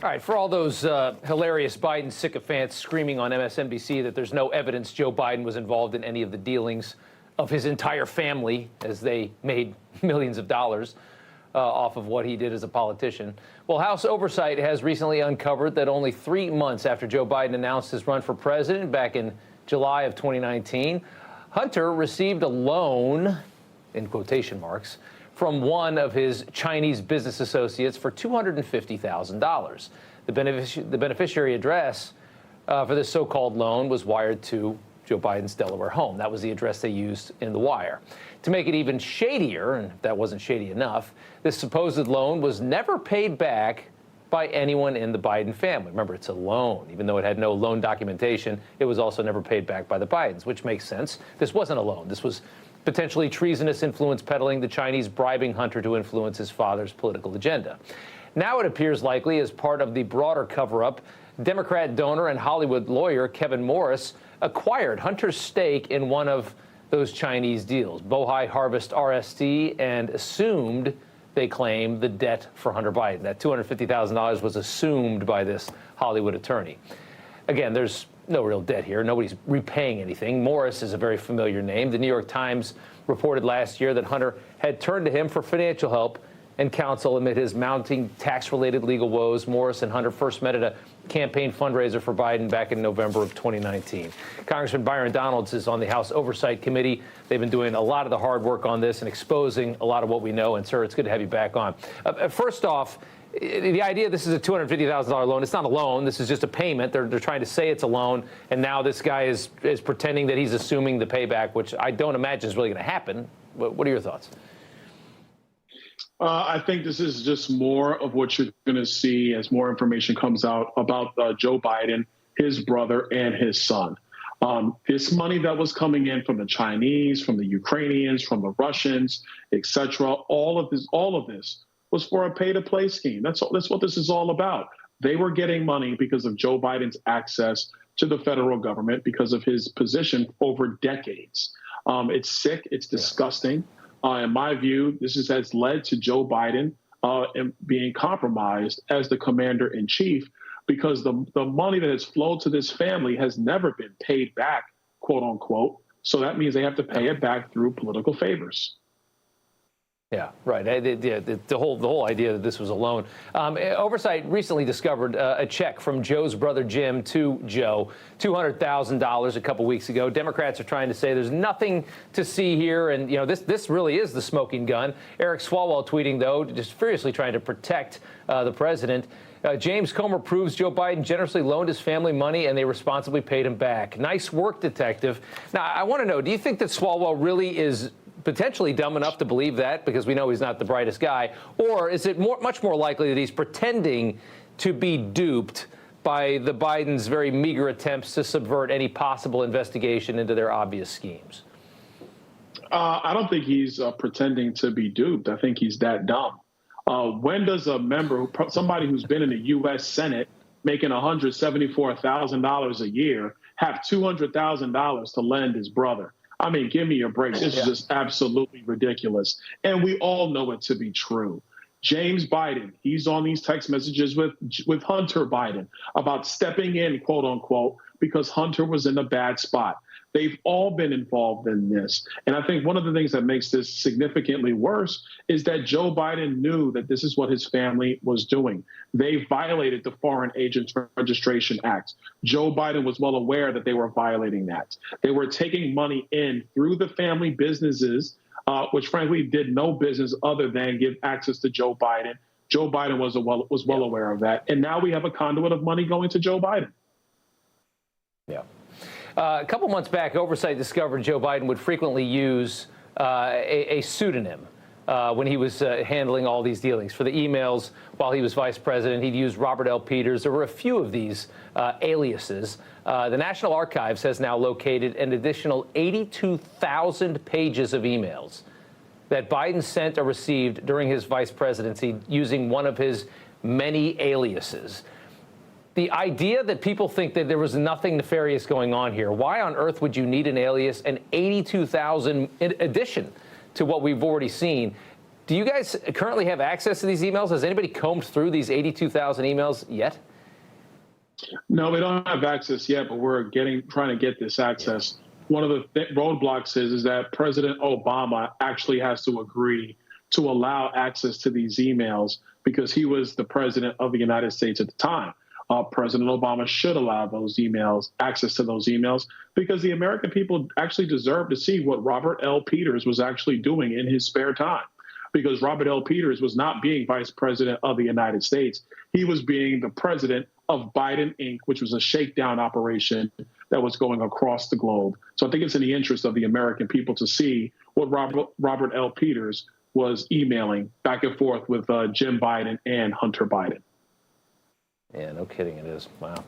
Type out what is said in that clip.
All right, for all those hilarious Biden sycophants screaming on MSNBC that there's no evidence Joe Biden was involved in any of the dealings of his entire family as they made millions of dollars off of what he did as a politician. Well, House Oversight has recently uncovered that only 3 months after Joe Biden announced his run for president back in July of 2019, Hunter received a loan, in quotation marks, from one of his Chinese business associates for $250,000. The beneficiary address for this so-called loan was wired to Joe Biden's Delaware home. That was the address they used in the wire. To make it even shadier, and if that wasn't shady enough, this supposed loan was never paid back by anyone in the Biden family. Remember, it's a loan. Even though it had no loan documentation, it was also never paid back by the Bidens, which makes sense. This wasn't a loan. This was potentially treasonous influence peddling, the Chinese bribing Hunter to influence his father's political agenda. Now it appears likely, as part of the broader cover-up, Democrat donor and Hollywood lawyer Kevin Morris acquired Hunter's stake in one of those Chinese deals, Bohai Harvest RST, and assumed, they claim, the debt for Hunter Biden. That $250,000 was assumed by this Hollywood attorney. Again, there's no real debt here. Nobody's repaying anything. Morris is a very familiar name. The New York Times reported last year that Hunter had turned to him for financial help and counsel amid his mounting tax-related legal woes. Morris and Hunter first met at a campaign fundraiser for Biden back in November of 2019. Congressman Byron Donalds is on the House Oversight Committee. They've been doing a lot of the hard work on this and exposing a lot of what we know. And, sir, it's good to have you back on. First off, the idea this is a $250,000 loan, it's not a loan. This is just a payment. They're trying to say it's a loan, and now this guy is pretending that he's assuming the payback, which I don't imagine is really going to happen. What are your thoughts? I think this is just more of what you're going to see as more information comes out about Joe Biden, his brother, and his son. This money that was coming in from the Chinese, from the Ukrainians, from the Russians, etc., all of this was for a pay-to-play scheme. That's what this is all about. They were getting money because of Joe Biden's access to the federal government, because of his position over decades. It's sick. It's disgusting. In my view, this has led to Joe Biden being compromised as the commander-in-chief, because the money that has flowed to this family has never been paid back, quote unquote. So that means they have to pay it back through political favors. Yeah, right. The whole idea that this was a loan. Oversight recently discovered a check from Joe's brother Jim to Joe, $200,000 a couple weeks ago. Democrats are trying to say there's nothing to see here, and this really is the smoking gun. Eric Swalwell tweeting, though, just furiously trying to protect the president. James Comer proves Joe Biden generously loaned his family money and they responsibly paid him back. Nice work, detective. Now, I want to know, do you think that Swalwell really is potentially dumb enough to believe that, because we know he's not the brightest guy, or is it much more likely that he's pretending to be duped by the Bidens' very meager attempts to subvert any possible investigation into their obvious schemes? I don't think he's pretending to be duped. I think he's that dumb. When does a member, somebody who's been in the U.S. Senate making $174,000 a year, have $200,000 to lend his brother? I mean, give me a break. This is just absolutely ridiculous. And we all know it to be true. James Biden, he's on these text messages with Hunter Biden about stepping in, quote unquote, because Hunter was in a bad spot. They've all been involved in this. And I think one of the things that makes this significantly worse is that Joe Biden knew that this is what his family was doing. They violated the Foreign Agents Registration Act. Joe Biden was well aware that they were violating that. They were taking money in through the family businesses, which frankly did no business other than give access to Joe Biden. Joe Biden was well aware of that. And now we have a conduit of money going to Joe Biden. Yeah. A couple months back, Oversight discovered Joe Biden would frequently use a pseudonym when he was handling all these dealings. For the emails while he was vice president, he'd use Robert L. Peters. There were a few of these aliases. The National Archives has now located an additional 82,000 pages of emails that Biden sent or received during his vice presidency using one of his many aliases. The idea that people think that there was nothing nefarious going on here, why on earth would you need an alias, an 82,000 in addition to what we've already seen? Do you guys currently have access to these emails? Has anybody combed through these 82,000 emails yet? No, we don't have access yet, but we're trying to get this access. One of the roadblocks is that President Obama actually has to agree to allow access to these emails because he was the president of the United States at the time. President Obama should allow those emails, access to those emails, because the American people actually deserve to see what Robert L. Peters was actually doing in his spare time. Because Robert L. Peters was not being vice president of the United States. He was being the president of Biden Inc., which was a shakedown operation that was going across the globe. So I think it's in the interest of the American people to see what Robert L. Peters was emailing back and forth with Jim Biden and Hunter Biden. Yeah, no kidding, it is. Wow.